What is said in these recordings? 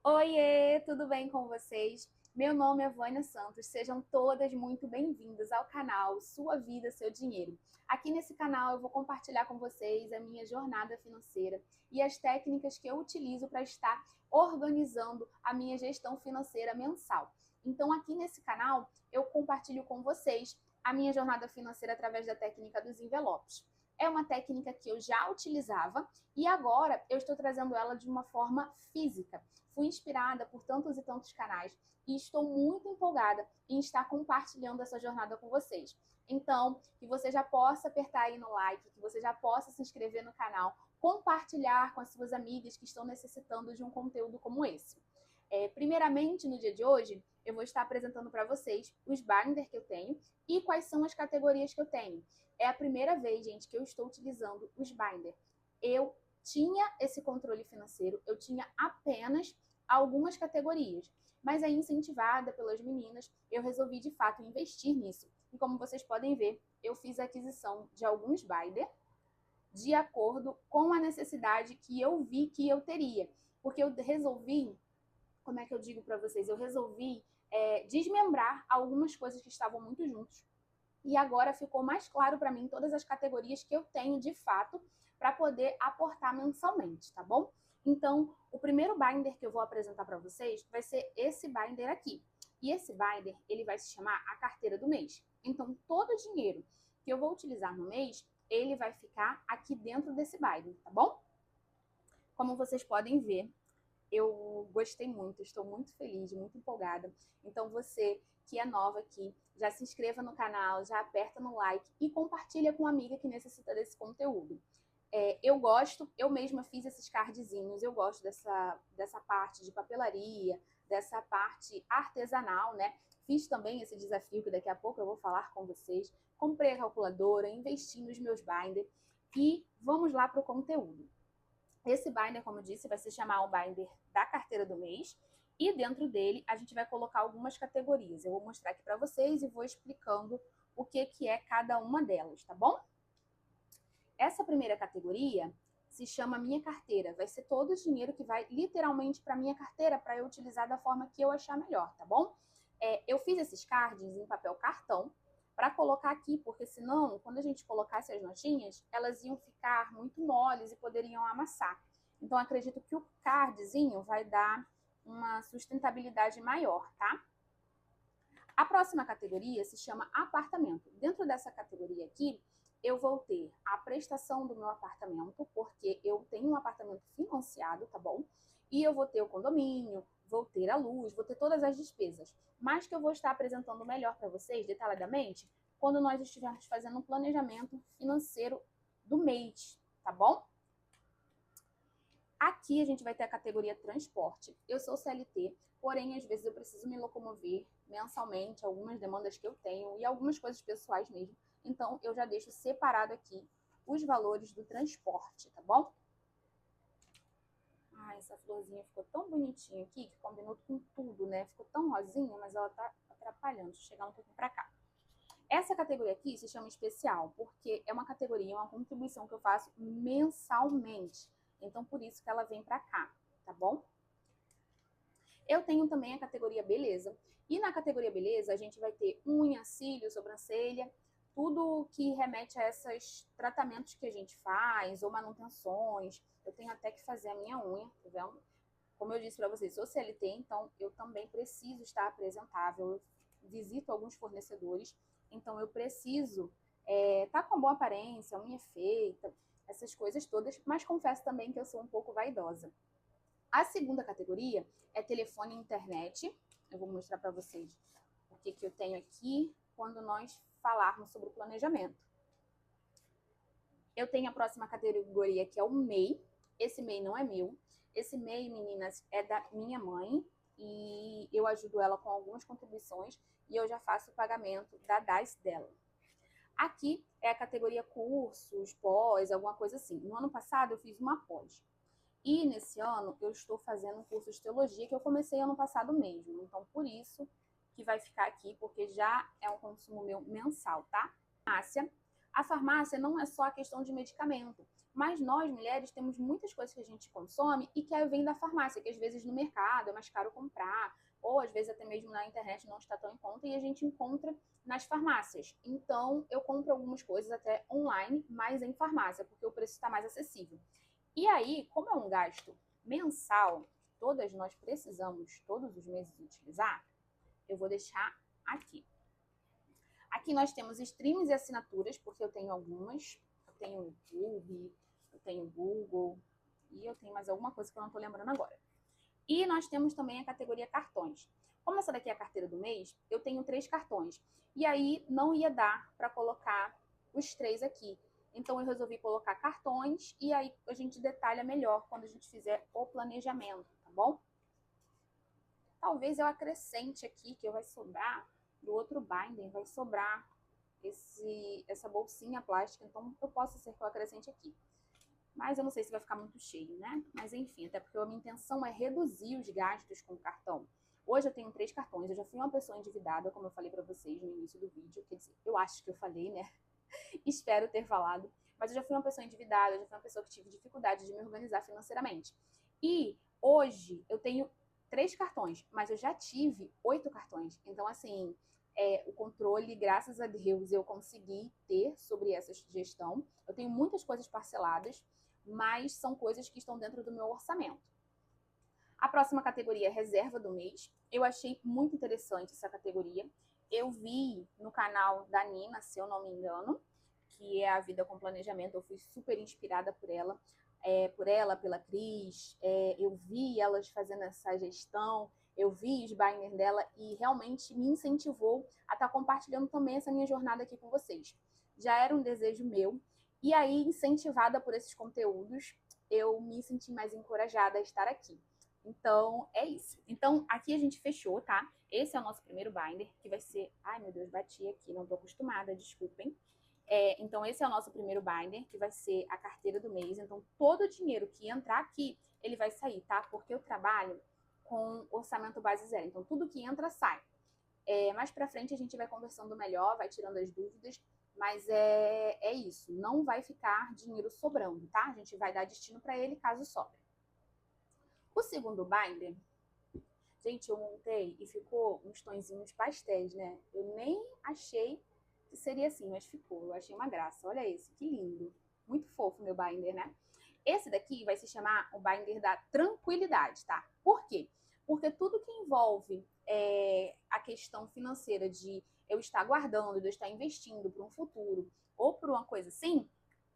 Oiê, tudo bem com vocês? Meu nome é Vânia Santos, sejam todas muito bem-vindas ao canal Sua Vida, Seu Dinheiro. Aqui nesse canal eu vou compartilhar com vocês a minha jornada financeira e as técnicas que eu utilizo para estar organizando a minha gestão financeira mensal. Então aqui nesse canal eu compartilho com vocês a minha jornada financeira através da técnica dos envelopes. É uma técnica que eu já utilizava e agora eu estou trazendo ela de uma forma física. Fui inspirada por tantos e tantos canais e estou muito empolgada em estar compartilhando essa jornada com vocês. Então, que você já possa apertar aí no like, que você já possa se inscrever no canal, compartilhar com as suas amigas que estão necessitando de um conteúdo como esse. Primeiramente, no dia de hoje, eu vou estar apresentando para vocês os binders que eu tenho e quais são as categorias que eu tenho. É a primeira vez, gente, que eu estou utilizando os binders. Eu tinha esse controle financeiro, eu tinha apenas algumas categorias, mas aí incentivada pelas meninas, eu resolvi de fato investir nisso. E como vocês podem ver, eu fiz a aquisição de alguns binders de acordo com a necessidade que eu vi que eu teria, porque eu resolvi, como é que eu digo para vocês, eu resolvi desmembrar algumas coisas que estavam muito juntos. E agora ficou mais claro para mim todas as categorias que eu tenho de fato para poder aportar mensalmente, tá bom? Então, o primeiro binder que eu vou apresentar para vocês vai ser esse binder aqui. E esse binder, ele vai se chamar a carteira do mês. Então, todo o dinheiro que eu vou utilizar no mês, ele vai ficar aqui dentro desse binder, tá bom? Como vocês podem ver, eu gostei muito, estou muito feliz, muito empolgada. Então você que é nova aqui, já se inscreva no canal, já aperta no like e compartilha com uma amiga que necessita desse conteúdo. Eu mesma fiz esses cardzinhos, eu gosto dessa parte de papelaria, dessa parte artesanal, né? Fiz também esse desafio que daqui a pouco eu vou falar com vocês. Comprei a calculadora, investi nos meus binders e vamos lá para o conteúdo. Esse binder, como eu disse, vai se chamar o binder da carteira do mês e dentro dele a gente vai colocar algumas categorias. Eu vou mostrar aqui para vocês e vou explicando o que é cada uma delas, tá bom? Essa primeira categoria se chama minha carteira. Vai ser todo o dinheiro que vai literalmente para minha carteira para eu utilizar da forma que eu achar melhor, tá bom? Eu fiz esses cards em papel cartão para colocar aqui, porque senão, quando a gente colocasse as notinhas, elas iam ficar muito moles e poderiam amassar. Então, acredito que o cardzinho vai dar uma sustentabilidade maior, tá? A próxima categoria se chama apartamento. Dentro dessa categoria aqui, eu vou ter a prestação do meu apartamento, porque eu tenho um apartamento financiado, tá bom? E eu vou ter o condomínio, vou ter a luz, vou ter todas as despesas. Mas que eu vou estar apresentando melhor para vocês, detalhadamente, quando nós estivermos fazendo um planejamento financeiro do mês, tá bom? Aqui a gente vai ter a categoria transporte. Eu sou CLT, porém às vezes eu preciso me locomover mensalmente, algumas demandas que eu tenho e algumas coisas pessoais mesmo. Então eu já deixo separado aqui os valores do transporte, tá bom? Ah, essa florzinha ficou tão bonitinha aqui que combinou com tudo, né? Ficou tão rosinha, mas ela tá atrapalhando. Deixa eu chegar um pouquinho pra cá. Essa categoria aqui se chama especial, porque é uma categoria, uma contribuição que eu faço mensalmente. Então, por isso que ela vem pra cá, tá bom? Eu tenho também a categoria beleza. E na categoria beleza, a gente vai ter unha, cílio, sobrancelha, tudo que remete a esses tratamentos que a gente faz, ou manutenções. Eu tenho até que fazer a minha unha, tá vendo? Como eu disse para vocês, sou CLT, então eu também preciso estar apresentável. Eu visito alguns fornecedores, então eu preciso estar com boa aparência, unha feita, essas coisas todas, mas confesso também que eu sou um pouco vaidosa. A segunda categoria é telefone e internet. Eu vou mostrar para vocês o que eu tenho aqui quando nós falarmos sobre o planejamento. Eu tenho a próxima categoria que é o MEI. Esse MEI não é meu. Esse MEI, meninas, é da minha mãe e eu ajudo ela com algumas contribuições e eu já faço o pagamento da DAS dela. Aqui é a categoria cursos, pós, alguma coisa assim. No ano passado eu fiz uma pós. E nesse ano eu estou fazendo um curso de teologia que eu comecei ano passado mesmo. Então, por isso que vai ficar aqui, porque já é um consumo meu mensal, tá? A farmácia não é só a questão de medicamento, mas nós, mulheres, temos muitas coisas que a gente consome e que vem da farmácia, que às vezes no mercado é mais caro comprar, ou às vezes até mesmo na internet não está tão em conta e a gente encontra nas farmácias. Então, eu compro algumas coisas até online, mas em farmácia, porque o preço está mais acessível. E aí, como é um gasto mensal, todas nós precisamos todos os meses utilizar, eu vou deixar aqui. Aqui nós temos streams e assinaturas, porque eu tenho algumas. Eu tenho YouTube, eu tenho Google e eu tenho mais alguma coisa que eu não estou lembrando agora. E nós temos também a categoria cartões. Como essa daqui é a carteira do mês, eu tenho 3 cartões. E aí não ia dar para colocar os 3 aqui. Então eu resolvi colocar cartões e aí a gente detalha melhor quando a gente fizer o planejamento, tá bom? Talvez eu acrescente aqui que vai sobrar do outro binder, vai sobrar essa bolsinha plástica, então eu posso ser que eu acrescente aqui. Mas eu não sei se vai ficar muito cheio, né? Mas enfim, até porque a minha intenção é reduzir os gastos com o cartão. Hoje eu tenho 3 cartões, eu já fui uma pessoa endividada, como eu falei pra vocês no início do vídeo, quer dizer, eu acho que eu falei, né? Espero ter falado, mas eu já fui uma pessoa endividada, eu já fui uma pessoa que tive dificuldade de me organizar financeiramente. E hoje eu tenho 3 cartões, mas eu já tive 8 cartões, então assim, o controle, graças a Deus, eu consegui ter sobre essa gestão. Eu tenho muitas coisas parceladas, mas são coisas que estão dentro do meu orçamento. A próxima categoria é reserva do mês. Eu achei muito interessante essa categoria. Eu vi no canal da Nina, se eu não me engano, que é a Vida com Planejamento. Eu fui super inspirada por ela, pela Cris. Eu vi elas fazendo essa gestão, eu vi os banners dela e realmente me incentivou a estar compartilhando também essa minha jornada aqui com vocês. Já era um desejo meu. E aí, incentivada por esses conteúdos, eu me senti mais encorajada a estar aqui. Então, é isso. Então, aqui a gente fechou, tá? Esse é o nosso primeiro binder, que vai ser... Ai, meu Deus, bati aqui, não tô acostumada, desculpem. Então, esse é o nosso primeiro binder, que vai ser a carteira do mês. Então, todo o dinheiro que entrar aqui, ele vai sair, tá? Porque eu trabalho com orçamento base zero. Então, tudo que entra, sai. Mais pra frente, a gente vai conversando melhor, vai tirando as dúvidas. Mas é isso. Não vai ficar dinheiro sobrando, tá? A gente vai dar destino pra ele, caso sobre. O segundo binder, gente, eu montei e ficou uns tonzinhos pastéis, né? Eu nem achei que seria assim, mas ficou. Eu achei uma graça. Olha esse, que lindo. Muito fofo meu binder, né? Esse daqui vai se chamar o binder da tranquilidade, tá? Por quê? Porque tudo que envolve a questão financeira de eu estar guardando, de eu estar investindo para um futuro ou para uma coisa assim,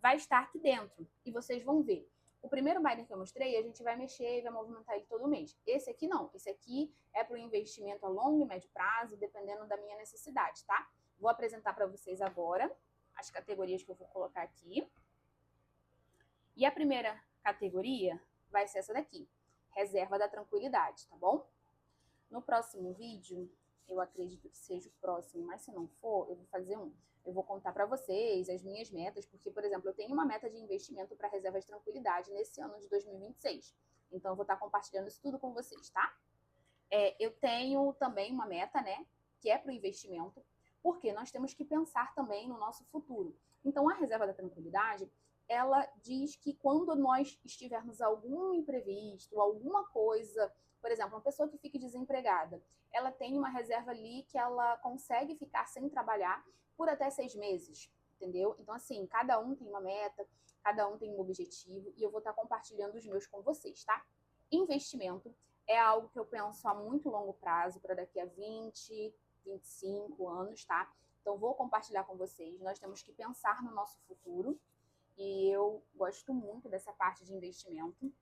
vai estar aqui dentro. E vocês vão ver. O primeiro binder que eu mostrei, a gente vai mexer e vai movimentar ele todo mês. Esse aqui não. Esse aqui é para o investimento a longo e médio prazo, dependendo da minha necessidade, tá? Vou apresentar para vocês agora as categorias que eu vou colocar aqui. E a primeira categoria vai ser essa daqui, reserva da tranquilidade, tá bom? No próximo vídeo, eu acredito que seja o próximo, mas se não for, eu vou fazer um. Eu vou contar para vocês as minhas metas, porque, por exemplo, eu tenho uma meta de investimento para reserva de tranquilidade nesse ano de 2026. Então, eu vou estar compartilhando isso tudo com vocês, tá? Eu tenho também uma meta, né, que é para o investimento, porque nós temos que pensar também no nosso futuro. Então, a reserva da tranquilidade, ela diz que quando nós estivermos algum imprevisto, alguma coisa, por exemplo, uma pessoa que fique desempregada, ela tem uma reserva ali que ela consegue ficar sem trabalhar por até 6 meses, entendeu? Então, assim, cada um tem uma meta, cada um tem um objetivo, e eu vou estar compartilhando os meus com vocês, tá? Investimento é algo que eu penso a muito longo prazo, para daqui a 20, 25 anos, tá? Então, vou compartilhar com vocês. Nós temos que pensar no nosso futuro, e eu gosto muito dessa parte de investimento.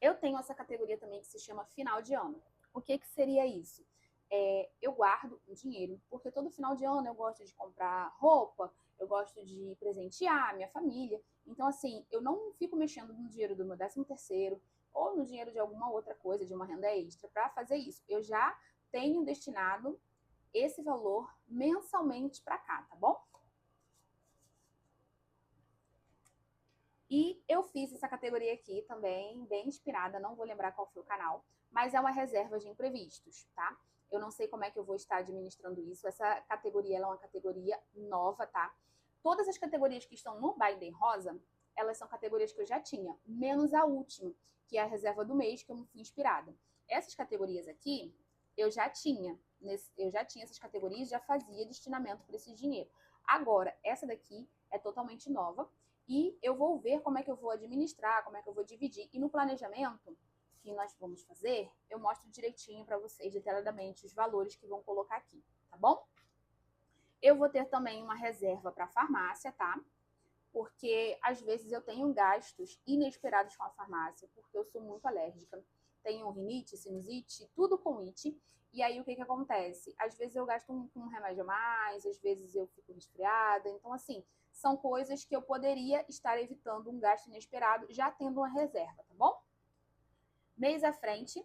Eu tenho essa categoria também que se chama final de ano. O que seria isso? Eu guardo um dinheiro, porque todo final de ano eu gosto de comprar roupa, eu gosto de presentear minha família. Então, assim, eu não fico mexendo no dinheiro do meu 13º ou no dinheiro de alguma outra coisa, de uma renda extra, para fazer isso. Eu já tenho destinado esse valor mensalmente para cá, tá bom? E eu fiz essa categoria aqui também, bem inspirada, não vou lembrar qual foi o canal, mas é uma reserva de imprevistos, tá? Eu não sei como é que eu vou estar administrando isso. Essa categoria ela é uma categoria nova, tá? todas as categorias que estão no binder rosa, elas são categorias que eu já tinha, menos a última, que é a reserva do mês, que eu me fui inspirada. Essas categorias aqui, eu já tinha essas categorias, já fazia destinamento para esse dinheiro. Agora, essa daqui é totalmente nova e eu vou ver como é que eu vou administrar, como é que eu vou dividir. E no planejamento que nós vamos fazer, eu mostro direitinho para vocês, detalhadamente, os valores que vão colocar aqui, tá bom? Eu vou ter também uma reserva para farmácia, tá? Porque às vezes eu tenho gastos inesperados com a farmácia, porque eu sou muito alérgica. Tenho rinite, sinusite, tudo com it. E aí o que acontece? Às vezes eu gasto um remédio a mais, às vezes eu fico resfriada. Então, assim, são coisas que eu poderia estar evitando um gasto inesperado, já tendo uma reserva, tá bom? Mês à frente,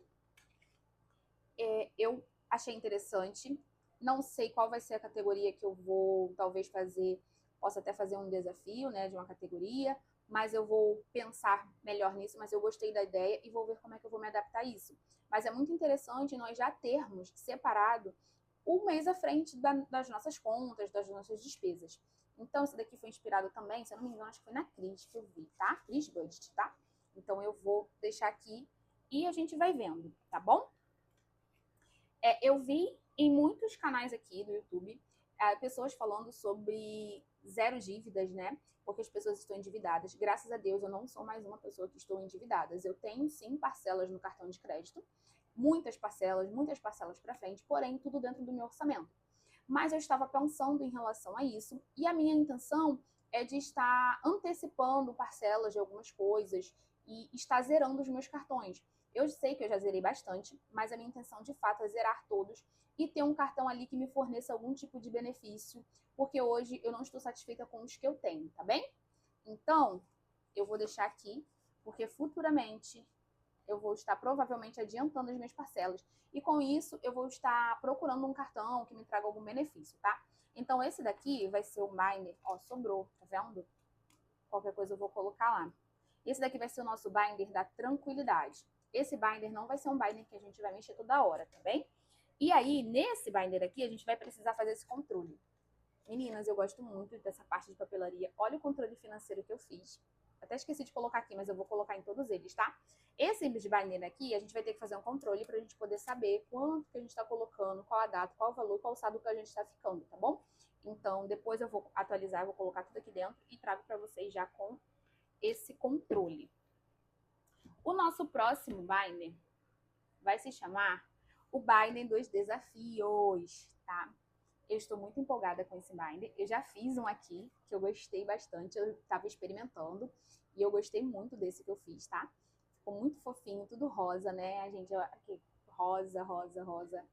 eu achei interessante. Não sei qual vai ser a categoria que eu vou talvez fazer. Posso até fazer um desafio, né, de uma categoria, mas eu vou pensar melhor nisso, mas eu gostei da ideia e vou ver como é que eu vou me adaptar a isso. Mas é muito interessante nós já termos separado um mês à frente das nossas contas, das nossas despesas. Então, esse daqui foi inspirado também, se eu não me engano, acho que foi na Cris que eu vi, tá? Cris Budget, tá? Então, eu vou deixar aqui e a gente vai vendo, tá bom? Eu vi em muitos canais aqui do YouTube pessoas falando sobre zero dívidas, né? Porque as pessoas estão endividadas. Graças a Deus, eu não sou mais uma pessoa que estou endividada. Eu tenho, sim, parcelas no cartão de crédito. Muitas parcelas para frente, porém, tudo dentro do meu orçamento. Mas eu estava pensando em relação a isso e a minha intenção é de estar antecipando parcelas de algumas coisas e estar zerando os meus cartões. Eu sei que eu já zerei bastante, mas a minha intenção de fato é zerar todos e ter um cartão ali que me forneça algum tipo de benefício, porque hoje eu não estou satisfeita com os que eu tenho, tá bem? Então, eu vou deixar aqui, porque futuramente eu vou estar provavelmente adiantando as minhas parcelas. E com isso, eu vou estar procurando um cartão que me traga algum benefício, tá? Então, esse daqui vai ser o binder. Ó, sobrou, tá vendo? Qualquer coisa eu vou colocar lá. Esse daqui vai ser o nosso binder da tranquilidade. Esse binder não vai ser um binder que a gente vai mexer toda hora, tá bem? E aí, nesse binder aqui, a gente vai precisar fazer esse controle. Meninas, eu gosto muito dessa parte de papelaria. Olha o controle financeiro que eu fiz. Até esqueci de colocar aqui, mas eu vou colocar em todos eles, tá? Esse de binder aqui, a gente vai ter que fazer um controle pra gente poder saber quanto que a gente tá colocando, qual a data, qual o valor, qual o saldo que a gente tá ficando, tá bom? Então, depois eu vou atualizar, eu vou colocar tudo aqui dentro e trago pra vocês já com esse controle. O nosso próximo binder vai se chamar o binder dos desafios, tá? Eu estou muito empolgada com esse binder. Eu já fiz um aqui, que eu gostei bastante. Eu estava experimentando e eu gostei muito desse que eu fiz, tá? Ficou muito fofinho, tudo rosa, né? A gente, aqui, rosa, rosa, rosa.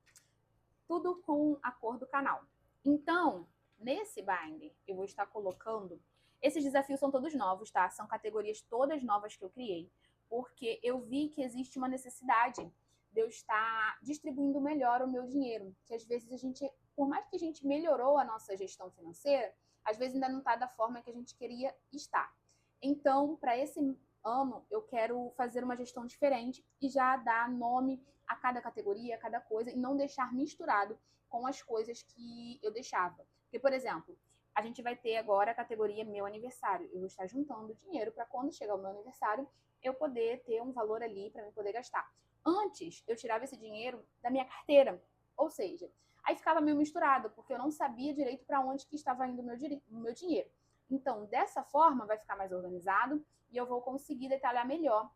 Tudo com a cor do canal. Então, nesse binder, eu vou estar colocando... Esses desafios são todos novos, tá? São categorias todas novas que eu criei, porque eu vi que existe uma necessidade de eu estar distribuindo melhor o meu dinheiro. Que às vezes a gente, por mais que a gente melhorou a nossa gestão financeira, às vezes ainda não está da forma que a gente queria estar. Então, para esse ano, eu quero fazer uma gestão diferente e já dar nome a cada categoria, a cada coisa, e não deixar misturado com as coisas que eu deixava. Porque, por exemplo, a gente vai ter agora a categoria meu aniversário. Eu vou estar juntando dinheiro para quando chegar o meu aniversário, eu poder ter um valor ali para eu poder gastar. Antes, eu tirava esse dinheiro da minha carteira, ou seja, aí ficava meio misturado, porque eu não sabia direito para onde que estava indo o meu dinheiro. Então, dessa forma, vai ficar mais organizado e eu vou conseguir detalhar melhor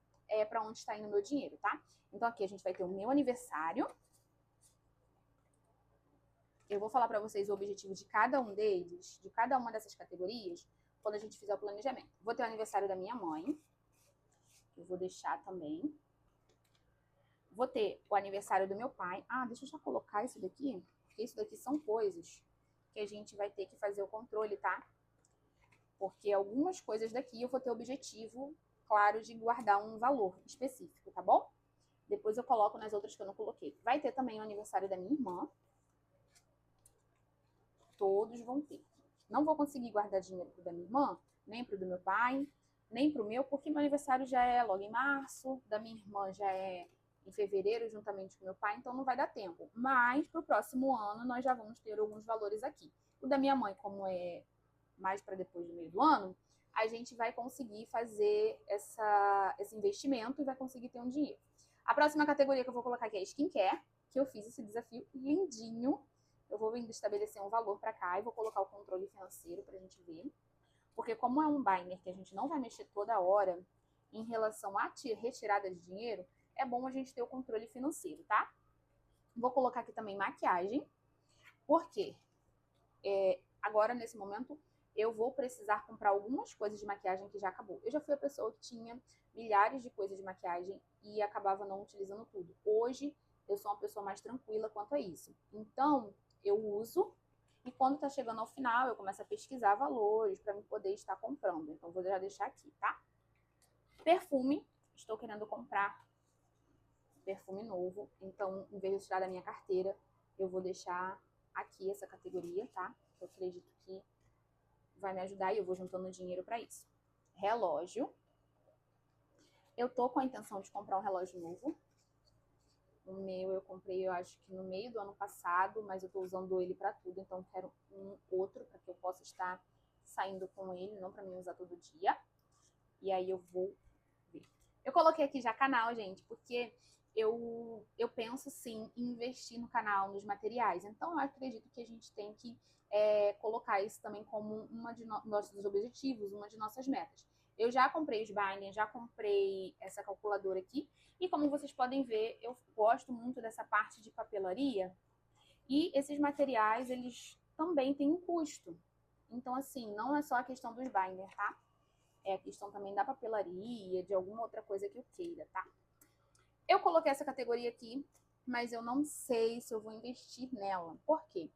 para onde está indo o meu dinheiro, tá? Então, aqui a gente vai ter o meu aniversário. Eu vou falar para vocês o objetivo de cada um deles, de cada uma dessas categorias, quando a gente fizer o planejamento. Vou ter o aniversário da minha mãe, eu vou deixar também. Vou ter o aniversário do meu pai. Ah, deixa eu já colocar isso daqui, porque isso daqui são coisas que a gente vai ter que fazer o controle, tá? Porque algumas coisas daqui eu vou ter o objetivo, claro, de guardar um valor específico, tá bom? Depois eu coloco nas outras que eu não coloquei. Vai ter também o aniversário da minha irmã. Todos vão ter. Não vou conseguir guardar dinheiro pro da minha irmã, nem pro do meu pai, nem pro meu, porque meu aniversário já é logo em março, da minha irmã já é em fevereiro, juntamente com meu pai, então não vai dar tempo. Mas pro próximo ano nós já vamos ter alguns valores aqui. O da minha mãe, como é mais para depois do meio do ano, a gente vai conseguir fazer esse investimento e vai conseguir ter um dinheiro. A próxima categoria que eu vou colocar aqui é skincare, que eu fiz esse desafio lindinho. Eu vou ainda estabelecer um valor para cá e vou colocar o controle financeiro pra gente ver. Porque como é um binder que a gente não vai mexer toda hora em relação à retirada de dinheiro, é bom a gente ter o controle financeiro, tá? Vou colocar aqui também maquiagem. Por quê? Agora, nesse momento, eu vou precisar comprar algumas coisas de maquiagem que já acabou. Eu já fui a pessoa que tinha milhares de coisas de maquiagem e acabava não utilizando tudo. Hoje, eu sou uma pessoa mais tranquila quanto a isso. Então, eu uso e quando tá chegando ao final, eu começo a pesquisar valores para eu poder estar comprando. Então, vou já deixar aqui, tá? Perfume. Estou querendo comprar perfume novo. Então, em vez de tirar da minha carteira, eu vou deixar aqui essa categoria, tá? Eu acredito que vai me ajudar e eu vou juntando dinheiro para isso. Relógio. Eu tô com a intenção de comprar um relógio novo. O meu eu comprei, eu acho que no meio do ano passado, mas eu tô usando ele para tudo, então quero um outro para que eu possa estar saindo com ele, não para mim usar todo dia. E aí eu vou ver. Eu coloquei aqui já canal, gente, porque eu penso sim em investir no canal, nos materiais. Então eu acredito que a gente tem que colocar isso também como uma de nossos objetivos, uma de nossas metas. Eu já comprei os binders, já comprei essa calculadora aqui. E como vocês podem ver, eu gosto muito dessa parte de papelaria. E esses materiais, eles também têm um custo. Então, assim, não é só a questão dos binders, tá? É a questão também da papelaria, de alguma outra coisa que eu queira, tá? Eu coloquei essa categoria aqui, mas eu não sei se eu vou investir nela. Por quê?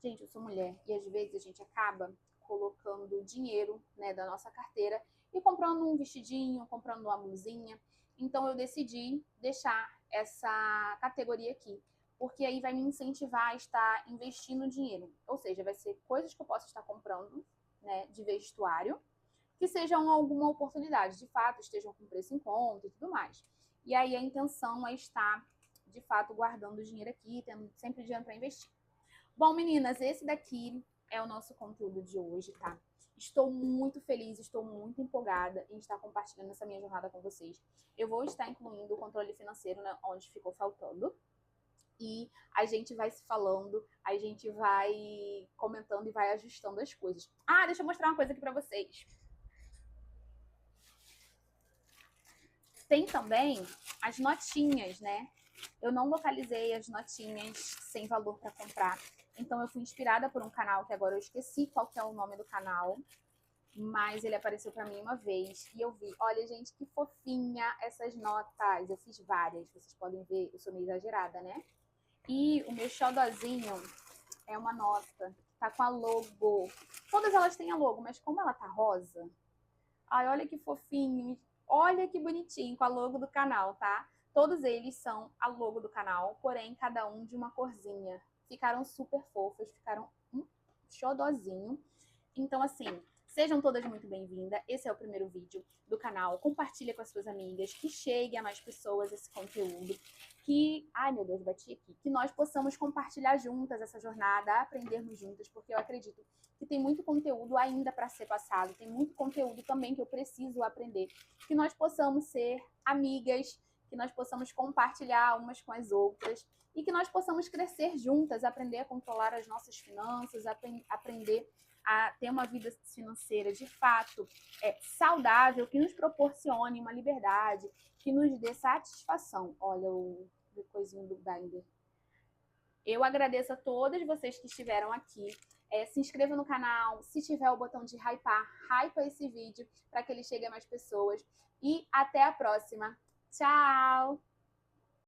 Gente, eu sou mulher e às vezes a gente acaba colocando dinheiro, né, da nossa carteira e comprando um vestidinho, comprando uma blusinha. Então eu decidi deixar essa categoria aqui, porque aí vai me incentivar a estar investindo dinheiro. Ou seja, vai ser coisas que eu posso estar comprando, né, de vestuário, que sejam alguma oportunidade, de fato, estejam com preço em conta e tudo mais. E aí a intenção é estar, de fato, guardando o dinheiro aqui, tendo sempre dinheiro para investir. Bom, meninas, esse daqui é o nosso conteúdo de hoje, tá? Estou muito feliz, estou muito empolgada em estar compartilhando essa minha jornada com vocês. Eu vou estar incluindo o controle financeiro, né, onde ficou faltando. E a gente vai se falando, a gente vai comentando e vai ajustando as coisas. Ah, deixa eu mostrar uma coisa aqui pra vocês. Tem também as notinhas, né? Eu não localizei as notinhas sem valor para comprar. Então eu fui inspirada por um canal que agora eu esqueci qual que é o nome do canal, mas ele apareceu para mim uma vez e eu vi. Olha, gente, que fofinha essas notas. Eu fiz várias, vocês podem ver, eu sou meio exagerada, né? E o meu xodozinho é uma nota, tá com a logo. Todas elas têm a logo, mas como ela tá rosa, ai, olha que fofinho. Olha que bonitinho com a logo do canal, tá? Todos eles são a logo do canal, porém cada um de uma corzinha. Ficaram super fofos, ficaram um xodozinho. Então, assim, sejam todas muito bem-vindas. Esse é o primeiro vídeo do canal. Compartilha com as suas amigas, que chegue a mais pessoas esse conteúdo. Que, ai meu Deus, bati aqui. Que nós possamos compartilhar juntas essa jornada, aprendermos juntas, porque eu acredito que tem muito conteúdo ainda para ser passado, tem muito conteúdo também que eu preciso aprender. Que nós possamos ser amigas, que nós possamos compartilhar umas com as outras e que nós possamos crescer juntas, aprender a controlar as nossas finanças, aprender a ter uma vida financeira de fato saudável, que nos proporcione uma liberdade, que nos dê satisfação. Olha o coisinho do binder. Eu agradeço a todas vocês que estiveram aqui. Se inscreva no canal, se tiver o botão de hypar, hypa esse vídeo para que ele chegue a mais pessoas. E até a próxima. Tchau!